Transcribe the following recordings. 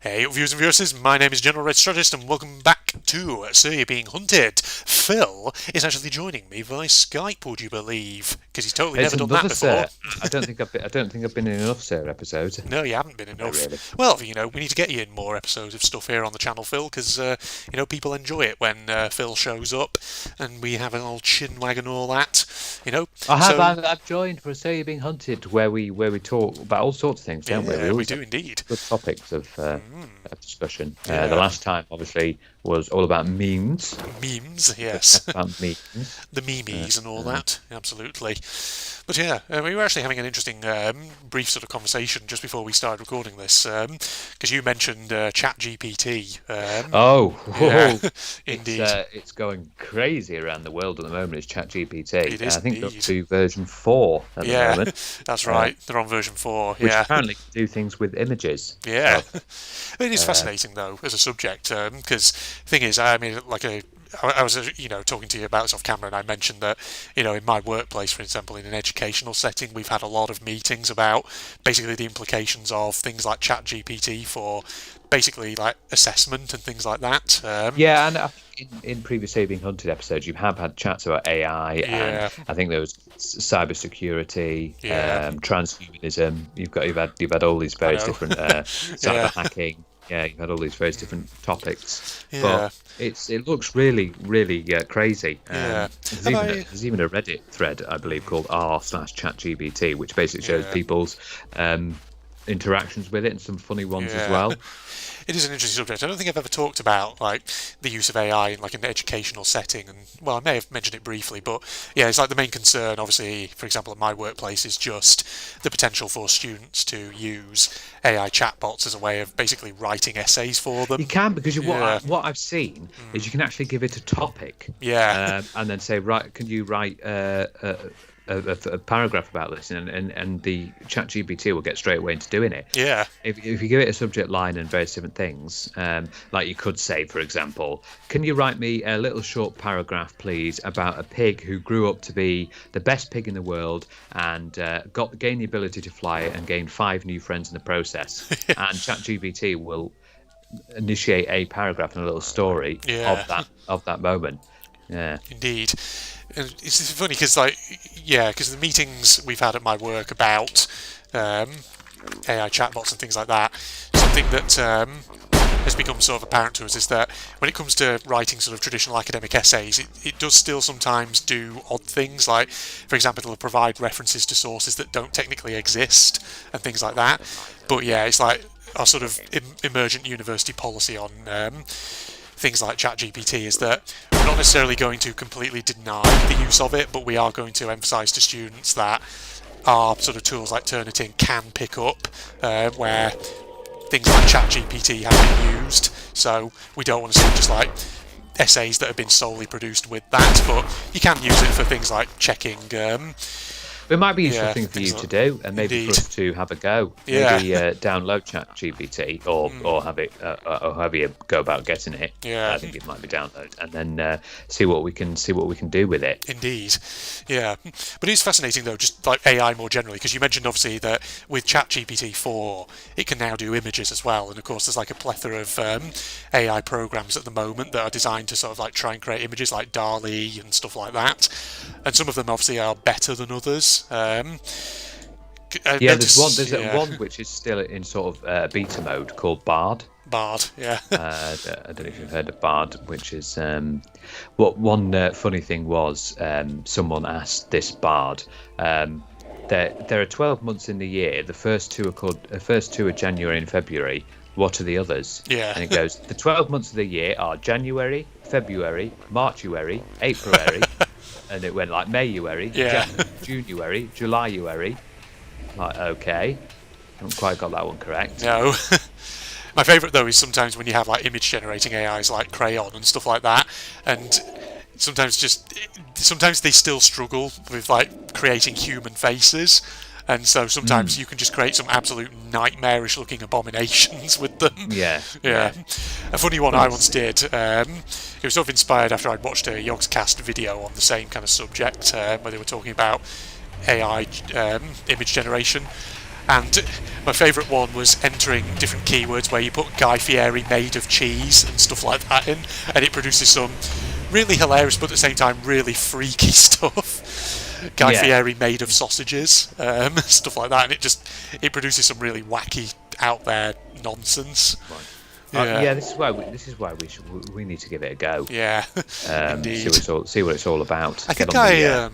Hey, viewers and viewers, my name is General Red Strategist, and welcome back to So You're Being Hunted. Phil is actually joining me via Skype, would you believe? Because he's totally It's never done that another before. Sir. I don't think I've been in enough Sir episodes. No, you haven't been No, enough. really. Well, we need to get you in more episodes of stuff here on the channel, Phil, because, people enjoy it when Phil shows up and we have an old chin wag and all that, I have. So, I've joined for So You're Being Hunted, where we talk about all sorts of things, don't we? We yeah, we always do have indeed. good topics of discussion. Yeah. The last time, obviously, was all about memes. Memes, yes. About memes. The memes and all that, absolutely. But yeah, we were actually having an interesting brief sort of conversation just before we started recording this, because you mentioned ChatGPT. Yeah, indeed. It's going crazy around the world at the moment. It's ChatGPT. It is I think they're up indeed. to version 4 at the Yeah, moment. that's right. They're on version 4. Which Yeah. apparently can do things with images. Yeah. So, It is fascinating, though, as a subject, because thing is, I mean, I was, talking to you about this off camera, and I mentioned that, in my workplace, for example, in an educational setting, we've had a lot of meetings about basically the implications of things like ChatGPT for basically like assessment and things like that. yeah, and I think in previous Saving Hunted episodes, you have had chats about AI, and Yeah, I think there was cybersecurity, yeah, transhumanism. You've had all these I various know. different Yeah, cyber hacking. Yeah, you've had all these various different topics, yeah, but it looks really crazy. yeah. There's Have even I? there's even a Reddit thread, I believe, called r/ChatGPT, which basically shows Yeah, people's interactions with it and some funny ones as yeah. well. It is an interesting subject. I don't think I've ever talked about like the use of AI in like an educational setting, and well, I may have mentioned it briefly, but yeah, it's like the main concern, obviously, for example, at my workplace, is just the potential for students to use AI chatbots as a way of basically writing essays for You them. can because Yeah, what I've seen is you can actually give it a topic, yeah, and then say, right, can you write a paragraph about this, and the ChatGPT will get straight away into doing it. yeah, If you give it a subject line and various different things, like you could say, for example, can you write me a little short paragraph, please, about a pig who grew up to be the best pig in the world and gained the ability to fly and gained 5 new friends in the process, and ChatGPT will initiate a paragraph and a little story yeah. of that moment. Yeah. Indeed. And it's funny because, like, yeah, because the meetings we've had at my work about AI chatbots and things like that, something that has become sort of apparent to us is that when it comes to writing sort of traditional academic essays, it does still sometimes do odd things. Like, for example, it'll provide references to sources that don't technically exist and things like that. But yeah, it's like our sort of emergent university policy on things like ChatGPT is that we're not necessarily going to completely deny the use of it, but we are going to emphasise to students that our sort of tools like Turnitin can pick up where things like ChatGPT have been used. So we don't want to see just like essays that have been solely produced with that, but you can use it for things like checking. It might be a useful Yeah, thing for you things to like do, and maybe indeed. for us to have a go. Yeah, Maybe download ChatGPT, or have it, or have you go about getting it. yeah. I think it might be download, and then see what we can do with it. Indeed, yeah. But it is fascinating though, just like AI more generally, because you mentioned obviously that with ChatGPT 4, it can now do images as well, and of course there's like a plethora of AI programs at the moment that are designed to sort of like try and create images like DALL-E and stuff like that, and some of them obviously are better than others. Yeah, there's one. There's Yeah, one which is still in sort of beta mode called Bard. Bard, yeah, I don't know if you've heard of Bard, which is what one funny thing was. Someone asked this Bard. There are 12 months in the year. The first two are January and February. What are the others? yeah, And it goes, the 12 months of the year are January, February, Marchuary, Aprilary, and it went like Mayuary, yeah, Junuary, Julyuary. Like, okay, haven't quite got that one correct. no. My favourite though is sometimes when you have like image generating AIs like Crayon and stuff like that, and sometimes they still struggle with like creating human faces, and so sometimes you can just create some absolute nightmarish looking abominations with them. Yeah, Yeah, yeah. a funny one I once did. It was sort of inspired after I'd watched a Yogscast video on the same kind of subject, where they were talking about AI image generation, And my favourite one was entering different keywords where you put Guy Fieri made of cheese and stuff like that in, and it produces some really hilarious but at the same time really freaky stuff. Guy Fieri made of sausages, stuff like that, and it produces some really wacky, out there nonsense. Yeah, this is why we need to give it a go. Yeah, indeed. See what it's all about. I think I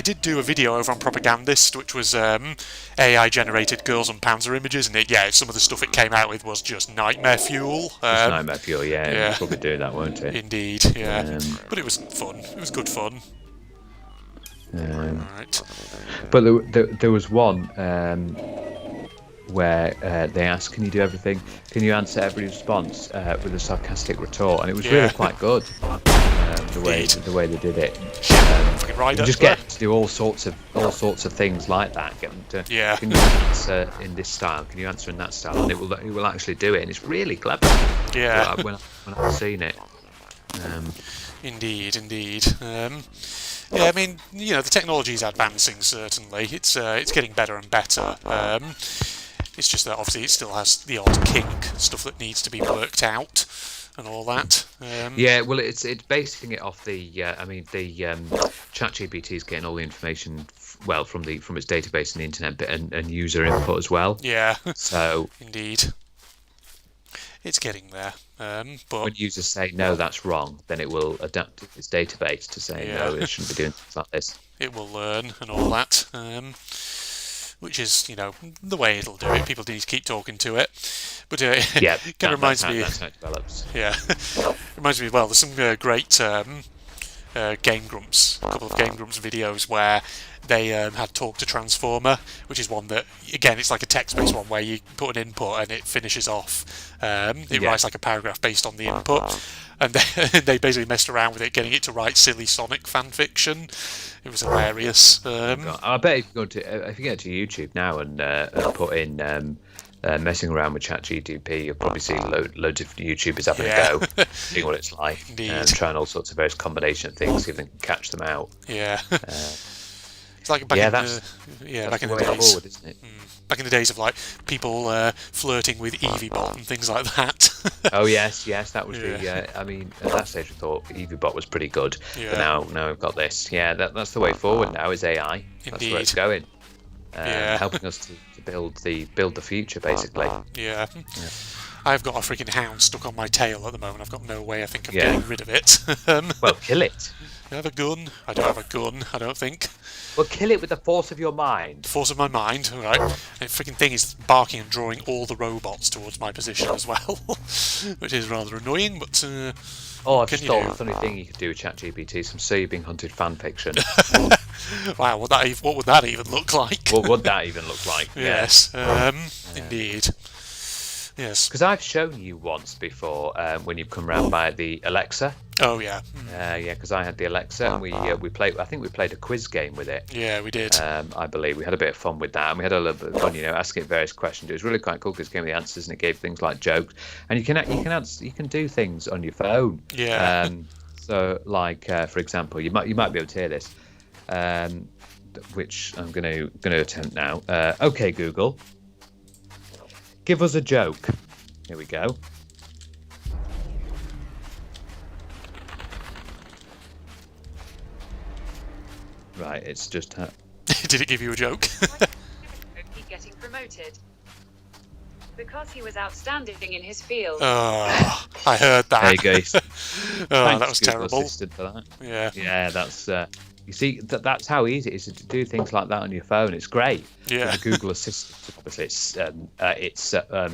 did do a video over on Propagandist, which was AI generated girls and panzer images, and some of the stuff it came out with was just nightmare fuel. Nightmare fuel, yeah. We'll probably do that, won't it? Indeed, yeah. But it was fun. It was good fun. Right. But there was one where they asked, "Can you do everything? Can you answer every response with a sarcastic retort?" And it was really quite good. The way they did it. You just get to do all sorts of things like that. Get them to, can you answer in this style? Can you answer in that style? And it will actually do it, and it's really clever. Yeah. When I've seen it. Indeed. I mean, the technology is advancing. Certainly, it's getting better and better. It's just that obviously it still has the odd kink stuff that needs to be worked out and all that. Well, it's basing it off the ChatGPT is getting all the information from its database and the internet and user input as well. Yeah. So indeed, it's getting there. But when users say no, that's wrong, then it will adapt its database to say no, it shouldn't be doing things like this. It will learn and all that. Which is, the way it'll do it. People need to keep talking to it. But it kind of reminds me. That's how it develops. Yeah, reminds me. Well, there's some great Game Grumps, a couple of Game Grumps videos where they had Talk to Transformer, which is one that, again, it's like a text-based one where you put an input and it finishes off. It writes like a paragraph based on the input. And they basically messed around with it, getting it to write silly Sonic fan fiction. It was hilarious. I bet if you get to YouTube now and put in messing around with ChatGPT, you'll probably see loads of YouTubers having a go, seeing what it's like, and trying all sorts of various combination of things, see if they can catch them out. Yeah. It's like back in the days. Forward, isn't it? Back in the days of like people flirting with EeveeBot and things like that. Oh yes, that was the. I mean, at that stage, I thought EeveeBot was pretty good. Yeah. But now we've got this. Yeah, that's the way forward. Now is AI. That's where it's going. Helping us to build the future, basically. Yeah. I've got a freaking hound stuck on my tail at the moment. I've got no way, I think, of getting rid of it. Well, kill it. I have a gun. I don't have a gun, I don't think. Well, kill it with the force of your mind. The force of my mind, all right. And the freaking thing is barking and drawing all the robots towards my position as well, which is rather annoying, but... I've just thought of a funny thing you could do with ChatGPT, some See You Being Hunted fan fiction. Wow, what would that even look like? What would that even look like? Yes, indeed. Yes. Because I've shown you once before when you've come round by the Alexa. Oh yeah. Because I had the Alexa and we played. I think we played a quiz game with it. Yeah, we did. I believe we had a bit of fun with that, and we had a little bit of fun, asking it various questions. It was really quite cool because it gave me the answers and it gave things like jokes, and you can do things on your phone. Yeah. So, like for example, you might be able to hear this, which I'm going to attempt now. Okay, Google. Give us a joke. Here we go. Right, it's just... Did it give you a joke? Getting promoted. Because he was outstanding in his field. Oh, I heard that. There you go. That was Google terrible. Assistant for that. Yeah. Yeah, that's... you see, that's how easy it is to do things like that on your phone. It's great. Yeah. The Google Assistant, obviously, it's I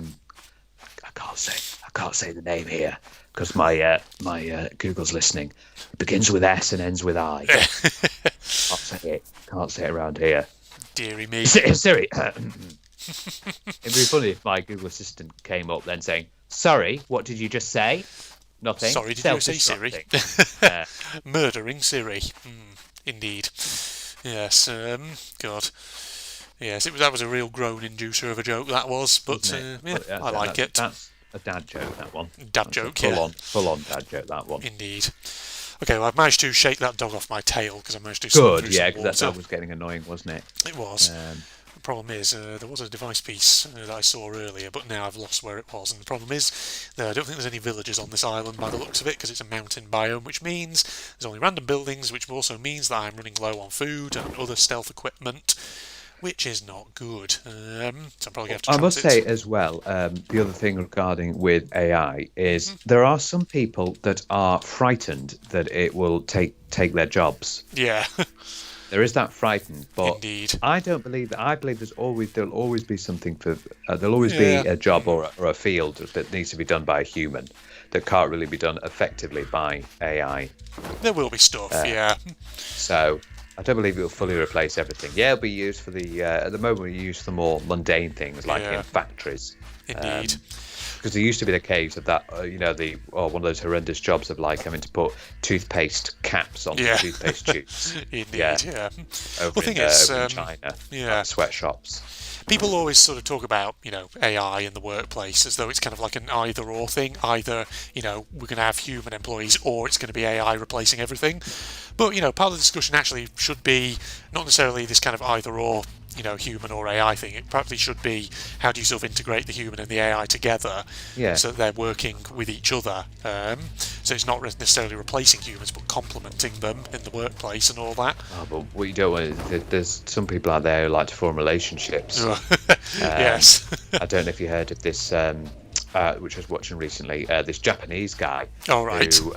can't say the name here because my Google's listening. It begins with S and ends with I. Can't say it around here. Deary me. Siri. It'd be funny if my Google Assistant came up then saying, "Sorry, what did you just say?" Nothing. Sorry, did you say Siri? Murdering Siri. Indeed. Yes. God. Yes, that was a real groan inducer of a joke, that was, but I like it. That's a dad joke, that one. Dad joke, Full on dad joke, that one. Indeed. Okay, well, I've managed to shake that dog off my tail because I managed to swim through some water. Because that dog was getting annoying, wasn't it? It was. problem is, there was a device piece that I saw earlier, but now I've lost where it was. And the problem is, I don't think there's any villagers on this island by the looks of it, because it's a mountain biome, which means there's only random buildings, which also means that I'm running low on food and other stealth equipment, which is not good. So I'm probably going to have to I must transit. say as well, the other thing regarding with AI is there are some people that are frightened that it will take their jobs. Yeah, There is that frightened, but indeed. I don't believe that. I believe there'll always be something for there'll always Yeah. be a job or a field that needs to be done by a human that can't really be done effectively by AI. There will be stuff, yeah. So I don't believe it will fully replace everything. Yeah, it'll be used for the at the moment we use for more mundane things like Yeah. in factories. Indeed. Because there used to be the case of that, one of those horrendous jobs of like having to put toothpaste caps on Yeah. toothpaste tubes. Indeed, Yeah. yeah. Over, Well, the thing in, is, over in China, yeah. sweatshops. People always sort of talk about, AI in the workplace as though it's kind of like an either-or thing. Either, we're going to have human employees or it's going to be AI replacing everything. But, part of the discussion actually should be not necessarily this kind of either-or, human or AI thing. It probably should be how do you sort of integrate the human and the AI together so that they're working with each other. So it's not necessarily replacing humans but complementing them in the workplace and all that. Oh, but what you don't want is there's some people out there who like to form relationships. Yes. I don't know if you heard of this, which I was watching recently. This Japanese guy Oh, right. who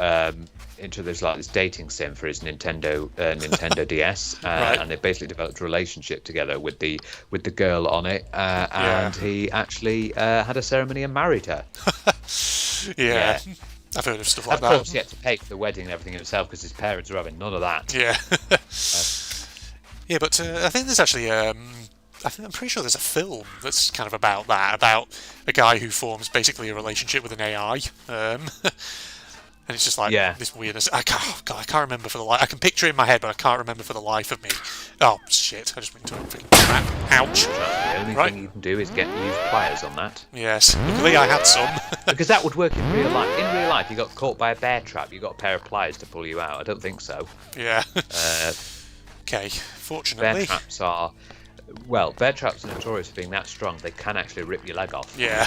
into this dating sim for his Nintendo DS, Right. and they basically developed a relationship together with the girl on it, and he actually had a ceremony and married her. Yeah. I've heard of stuff like Of that. course, he had to pay for the wedding and everything himself because his parents were having none of that. Yeah. Yeah, but I think there's actually, I'm pretty sure there's a film that's kind of about that, about a guy who forms basically a relationship with an AI. And it's just like this weirdness. I can't remember for the life. I can picture it in my head, but I can't remember for the life of me. Oh shit! I just went into a freaking trap. Ouch! The only thing you can do is use pliers on that. Yes. Luckily, I had some. Because that would work in real life. In real life, you got caught by a bear trap. You got a pair of pliers to pull you out. I don't think so. Yeah. Okay. Fortunately. Bear traps are notorious for being that strong. They can actually rip your leg off. Yeah.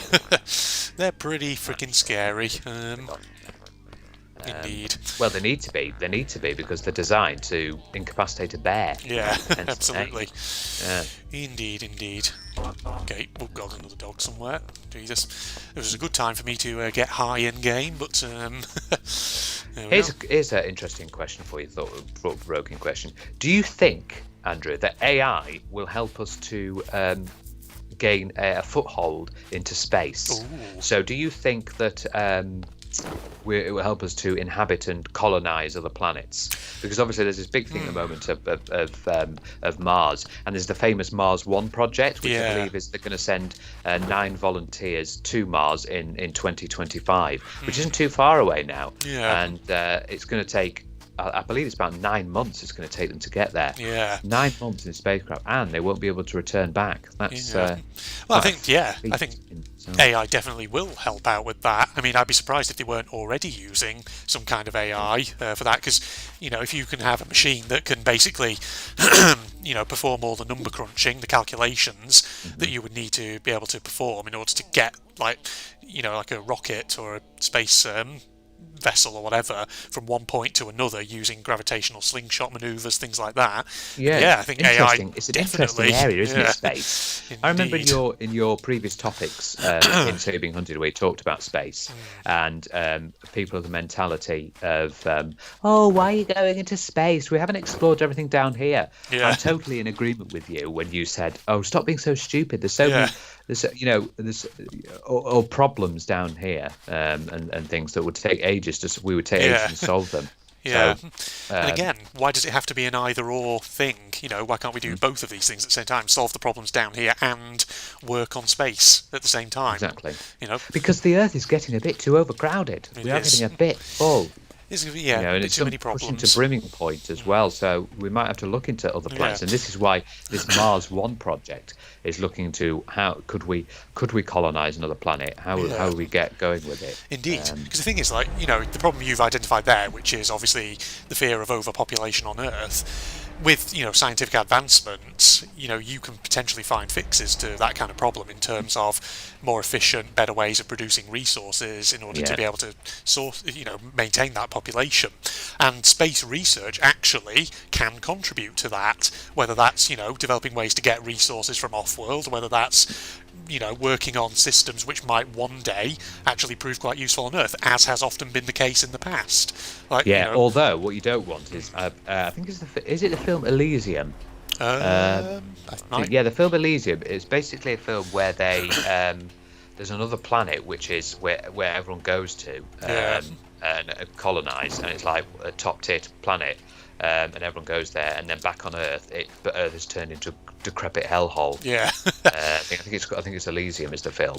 They're pretty freaking scary. Indeed. Well, they need to be. They need to be because they're designed to incapacitate a bear. Yeah, Hence absolutely. Yeah. Indeed. Okay, oh god, another dog somewhere. Jesus. It was a good time for me to get high in game, but Here's an interesting question for you, thought-provoking question. Do you think, Andrew, that AI will help us to gain a foothold into space? Ooh. So do you think that it will help us to inhabit and colonize other planets? Because obviously there's this big thing at the moment of Mars, and there's the famous Mars One project, which I believe is they're going to send 9 volunteers to Mars in 2025, which isn't too far away now. Yeah. And it's going to take, I believe it's about 9 months it's going to take them to get there. Yeah. 9 months in a spacecraft, and they won't be able to return back. That's well, I think AI definitely will help out with that. I mean, I'd be surprised if they weren't already using some kind of AI for that, because if you can have a machine that can basically perform all the number crunching, the calculations that you would need to be able to perform in order to get like a rocket or a space vessel or whatever from one point to another using gravitational slingshot maneuvers, things like that. Yeah, I think AI it's an definitely, interesting area, isn't it? Space. Indeed. I remember in your previous topics in So Being Hunted, where you talked about space and people of the mentality of why are you going into space? We haven't explored everything down here. Yeah. I'm totally in agreement with you when you said, stop being so stupid. There's so many. There's problems down here and things that would take ages we would take ages to solve them. Yeah. So, and again, why does it have to be an either-or thing? Why can't we do both of these things at the same time? Solve the problems down here and work on space at the same time. Exactly. Because the Earth is getting a bit too overcrowded. We are getting a bit full. And it's too many problems. Pushing to brimming point as well, so we might have to look into other planets, and this is why this Mars One project is looking to how could we colonize another planet? How would we get going with it? Indeed, because the thing is, the problem you've identified there, which is obviously the fear of overpopulation on Earth. with scientific advancements, you can potentially find fixes to that kind of problem in terms of more efficient, better ways of producing resources in order to be able to maintain that population. And space research actually can contribute to that, whether that's developing ways to get resources from off-world, whether that's working on systems which might one day actually prove quite useful on Earth, as has often been the case in the past. Although what you don't want is, I think is it the film Elysium? I Yeah, the film Elysium is basically a film where they there's another planet which is where everyone goes to and colonize, and it's like a top tier planet, and everyone goes there, and then back on Earth, but Earth is turned into a decrepit hellhole. I think it's Elysium is the film.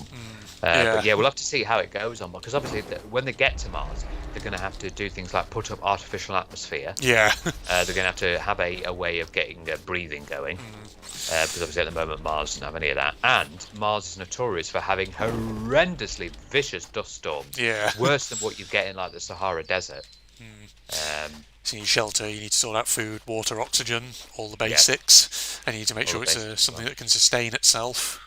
But yeah, we'll have to see how it goes on, because obviously when they get to Mars, they're going to have to do things like put up artificial atmosphere. Yeah. They're going to have a way of getting breathing going, because obviously at the moment Mars doesn't have any of that, and Mars is notorious for having horrendously vicious dust storms. Worse than what you get in like the Sahara Desert. So you need shelter, you need to sort out food, water, oxygen, all the basics, and you need to make sure it's something that can sustain itself.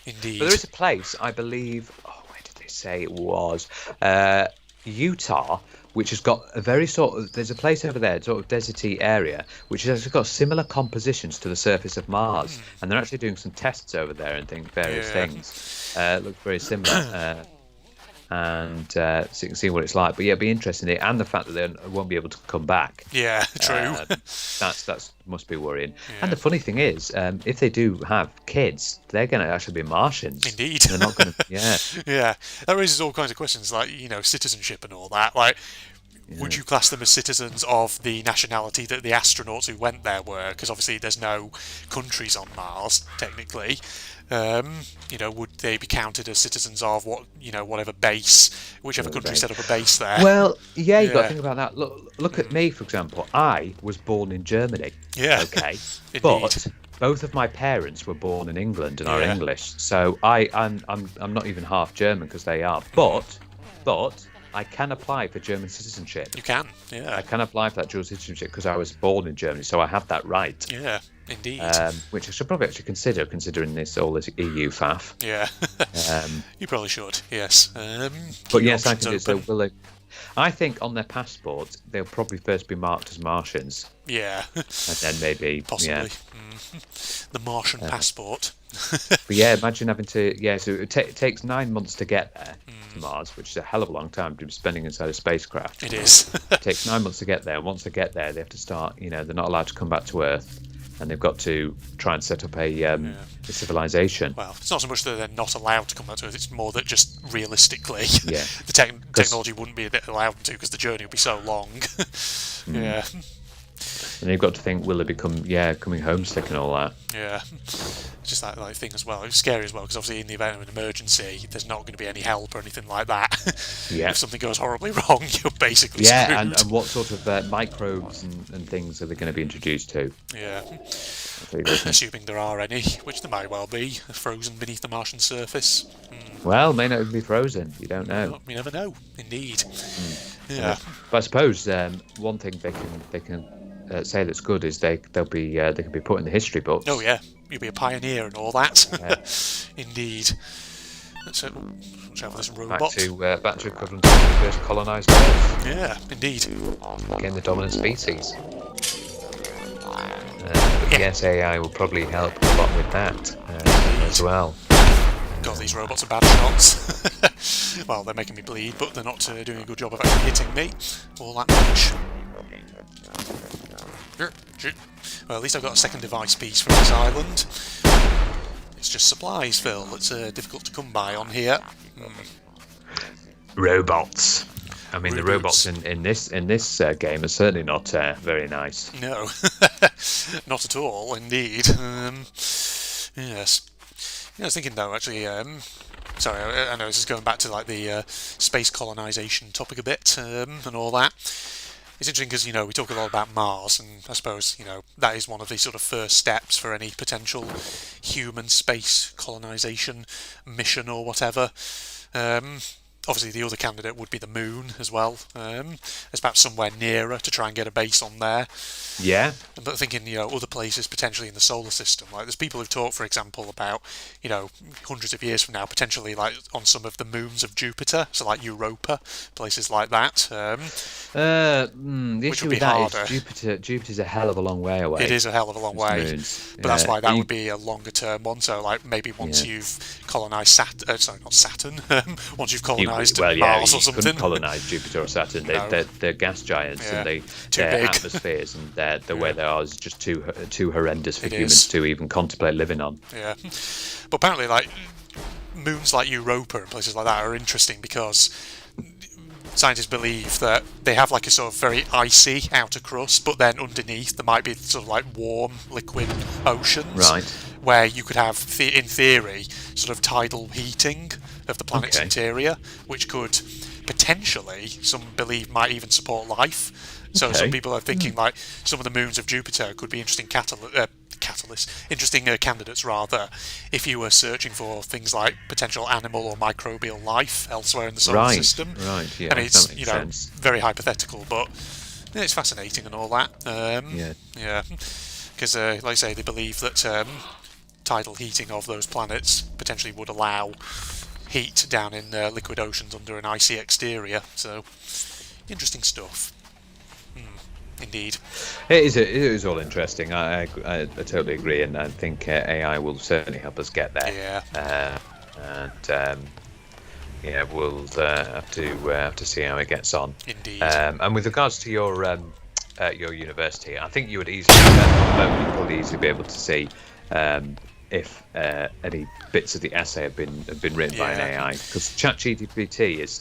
Indeed. But there is a place, I believe, where did they say it was? Utah, which has got a very there's a place over there, sort of deserty area, which has actually got similar compositions to the surface of Mars, and they're actually doing some tests over there and various things. It looks very similar. And so you can see what it's like. But yeah, it'd be interesting, and the fact that they won't be able to come back. Yeah, true. That's must be worrying. And the funny thing is, if they do have kids, they're going to actually be Martians. Indeed. They're not going to. Yeah, that raises all kinds of questions, like citizenship and all that. Like, would you class them as citizens of the nationality that the astronauts who went there were? Because obviously there's no countries on Mars technically. Would they be counted as citizens of whatever base, whichever country set up a base there? Well, yeah, you've got to think about that. Look at me, for example. I was born in Germany. Yeah. Okay. But both of my parents were born in England and are English, so I'm not even half German because they are. But I can apply for German citizenship. You can, yeah. I can apply for that dual citizenship because I was born in Germany, so I have that right. Yeah, indeed. Which I should probably actually consider, considering this EU faff. Yeah, you probably should. Yes. But yes, I think so. I think on their passport they'll probably first be marked as Martians. Yeah. And then maybe possibly. Yeah. The Martian passport. But yeah, imagine having to. Yeah, so it takes 9 months to get there to Mars, which is a hell of a long time to be spending inside a spacecraft. It is. It takes 9 months to get there. And once they get there, they have to start. They're not allowed to come back to Earth, and they've got to try and set up a civilization. Well, it's not so much that they're not allowed to come back to Earth; it's more that just realistically, the technology wouldn't be allowed them to because the journey would be so long. Yeah. And you've got to think, will they become coming homesick and all that? Yeah, just that thing as well. It's scary as well because obviously in the event of an emergency, there's not going to be any help or anything like that. Yeah. If something goes horribly wrong, you're basically screwed. And what sort of microbes and things are they going to be introduced to? Yeah. Assuming there are any, which there might well be, frozen beneath the Martian surface. Well, may not even be frozen. You don't know. You never know. Indeed. Yeah. But I suppose one thing they can say that's good is they can be put in the history books. Oh yeah, you'll be a pioneer and all that. Yeah. Indeed. Let's have this robot. Back to equivalent to the first colonised Earth. Yeah, indeed. Again, the dominant species. Yes, AI will probably help a lot with that as well. God, these robots are bad shots. Well, they're making me bleed, but they're not doing a good job of actually hitting me all that much. Well, at least I've got a second device piece from this island. It's just supplies, Phil. It's difficult to come by on here. Robots. I mean, the robots in this game are certainly not very nice. No, not at all. Indeed. Yes. I was thinking though, actually. Sorry, I know this is going back to like the space colonisation topic a bit and all that. It's interesting because, we talk a lot about Mars, and I suppose, that is one of the sort of first steps for any potential human space colonisation mission or whatever. obviously the other candidate would be the moon as well. It's perhaps somewhere nearer to try and get a base on there. Yeah. But thinking, other places potentially in the solar system. Like, there's people who've talked, for example, about, hundreds of years from now, potentially like on some of the moons of Jupiter, so like Europa, places like that. The Which issue would with be that harder. is Jupiter's a hell of a long way away. It is a hell of a long way, moons. but that's Yeah. why that would be a longer term one. So, like, maybe once you've colonised not Saturn. Once you've colonised Mars or you something. couldn't colonise Jupiter or Saturn. No. They're gas giants, Yeah. and Too their big. atmospheres and the way they are is just too horrendous for It humans is. to even contemplate living on. Yeah, but apparently, like, moons like Europa and places like that are interesting because scientists believe that they have like a sort of very icy outer crust, but then underneath there might be sort of like warm liquid oceans, Right. where you could have, in theory, sort of tidal heating of the planet's Okay. interior, which could potentially, some believe, might even support life. So Okay. some people are thinking like some of the moons of Jupiter could be interesting interesting candidates rather, if you were searching for things like potential animal or microbial life elsewhere in the solar Right. system. Right. Yeah. And it's that makes sense. very hypothetical, but it's fascinating and all that. Yeah. Because like I say, they believe that tidal heating of those planets potentially would allow heat down in liquid oceans under an icy exterior. So interesting stuff. Indeed. It is all interesting. I totally agree, and I think AI will certainly help us get there. Yeah. We'll have to see how it gets on. Indeed. And with regards to your university, I think you would probably easily be able to see if any bits of the essay have been written by an AI, because ChatGPT is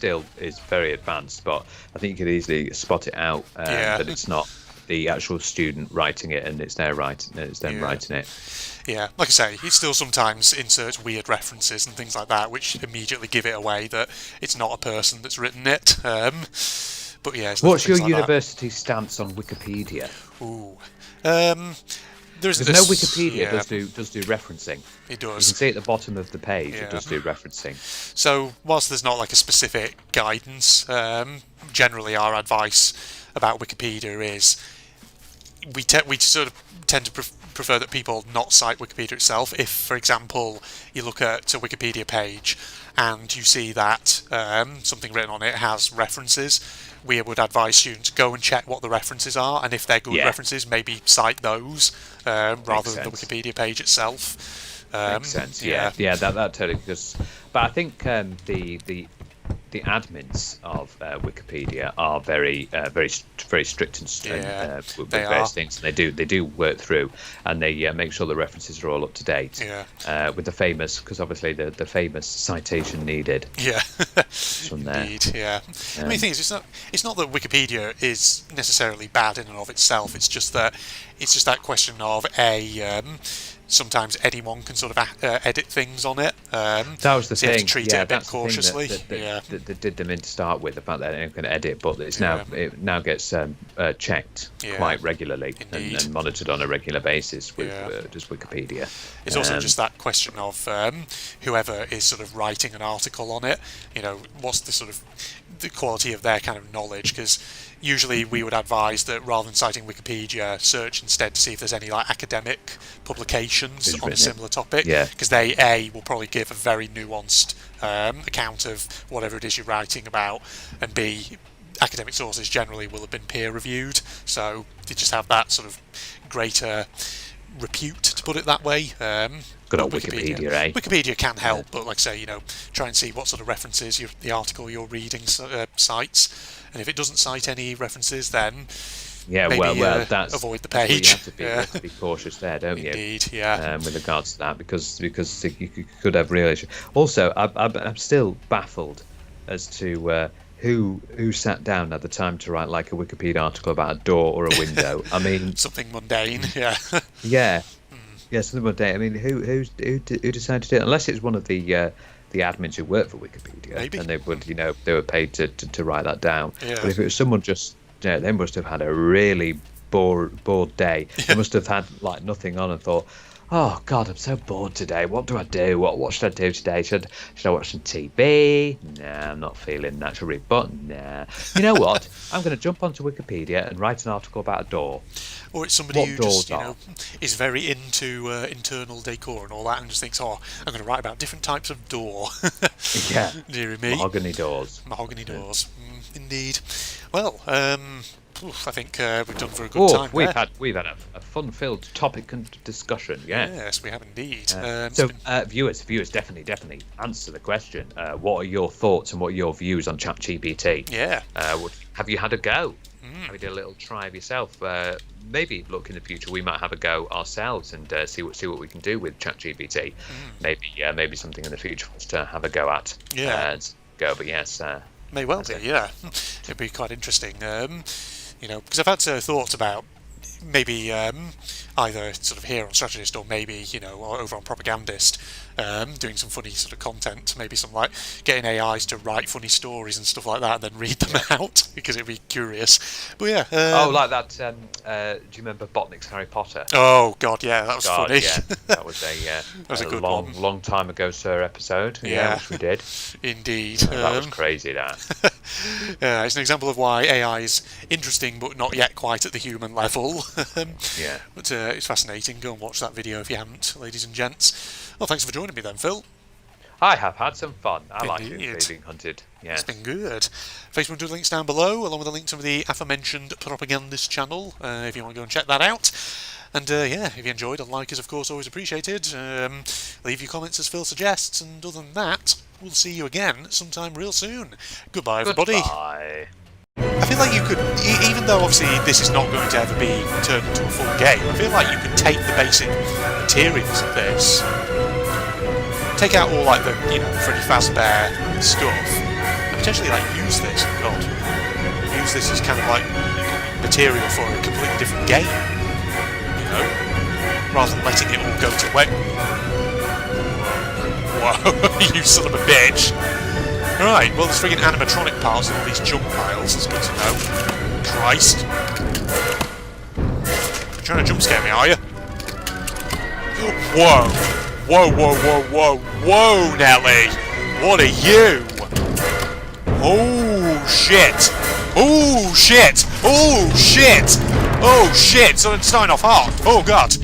very advanced, but I think you could easily spot it out that it's not the actual student writing it, and it's them writing it. Yeah, like I say, it still sometimes inserts weird references and things like that, which immediately give it away that it's not a person that's written it. But yeah, what's your like university stance on Wikipedia? that. Ooh. There's no Wikipedia does do referencing. It You does. can see at the bottom of the page Yeah. it does do referencing. So whilst there's not like a specific guidance, generally our advice about Wikipedia is we sort of tend to prefer that people not cite Wikipedia itself. If, for example, you look at a Wikipedia page and you see that something written on it has references, we would advise students go and check what the references are, and if they're good references, maybe cite those rather than the Wikipedia page itself. Makes sense. Yeah. That totally. But I think the admins of Wikipedia are very strict with they various are. things, and they do work through, and they make sure the references are all up to date. Yeah. With the famous, because obviously the famous citation needed. Yeah. From there. Indeed. Yeah. I mean, the thing is, it's not that Wikipedia is necessarily bad in and of itself. It's just that question of sometimes anyone can sort of edit things on it. That was the so thing. You have to treat it a bit that's the thing cautiously. that did them in to start with, the fact that anyone can edit, but it now gets checked quite regularly and monitored on a regular basis with just Wikipedia. It's also just that question of whoever is sort of writing an article on it. What's the sort of the quality of their kind of knowledge? Because usually we would advise that rather than citing Wikipedia, search instead to see if there's any like academic publications on a similar topic, because they will probably give a very nuanced account of whatever it is you're writing about, and B, academic sources generally will have been peer reviewed, so they just have that sort of greater repute, to put it that way. Good old Wikipedia, eh? Wikipedia can help, but like I say, try and see what sort of references the article you're reading cites, and if it doesn't cite any references, then maybe, that's avoid the page. You have to be cautious there, don't you? Indeed, yeah. With regards to that, because you could have real issues. Also, I'm still baffled as to who sat down at the time to write like a Wikipedia article about a door or a window. I mean, something mundane, yeah. Yeah, something mundane. I mean, who decided to do it? Unless it's one of the admins who work for Wikipedia, Maybe. and they were paid to write that down. Yeah. But if it was someone just, they must have had a really bored day. They must have had like nothing on and thought, Oh God, I'm so bored today. What do I do? What should I do today? Should I watch some TV? Nah, I'm not feeling that. Should I read book? Nah. You know what? I'm going to jump onto Wikipedia and write an article about a door. Or it's somebody What who doors just, is very into internal decor and all that, and just thinks, oh, I'm going to write about different types of door. Yeah. Dear me. Mahogany doors. Mahogany doors. Indeed. Well, I think we've done for a good time we've there. had a fun-filled topic and discussion. Yeah. Yes, we have indeed. So, viewers, definitely answer the question. What are your thoughts and what are your views on ChatGPT? Yeah. Have you had a go? Have you done a little try of yourself? Maybe look in the future we might have a go ourselves and see what we can do with ChatGPT. Maybe something in the future for us to have a go at. Yeah. But yes. May well be. Yeah. It'd be quite interesting. Because I've had thoughts about maybe either sort of here on Strategist or maybe or over on Propagandist, doing some funny sort of content, maybe some like getting AIs to write funny stories and stuff like that, and then read them out because it'd be curious. But yeah. Like that. Do you remember Botnick's Harry Potter? Oh God, yeah, that was funny. Yeah, that was that was a good long time ago, sir. Episode. Yeah, which we did. Indeed. That was crazy. That. Yeah, it's an example of why AI is interesting, but not yet quite at the human level. Yeah. But it's fascinating. Go and watch that video if you haven't, ladies and gents. Well, thanks for joining me then, Phil. I have had some fun. I like Indeed. being hunted. Yeah. It's been good. Facebook do links down below, along with a link to the aforementioned Propagandist channel, if you want to go and check that out. And if you enjoyed, a like is of course always appreciated. Leave your comments as Phil suggests, and other than that, we'll see you again sometime real soon. Goodbye, everybody. Goodbye. I feel like you could, even though obviously this is not going to ever be turned into a full game, I feel like you could take the basic materials of this, take out all like the Freddy Fazbear stuff, and potentially like use this. God, use this as kind of like material for a completely different game. Rather than letting it all go to web. Whoa, you son of a bitch! Right, well, there's friggin' animatronic parts in all these junk piles, that's good to know. Christ. You're trying to jump scare me, are you? Whoa! Whoa, Nelly! What are you? Oh, shit! Oh, shit! Oh, shit! Oh, shit! So it's starting off hard. Oh, God.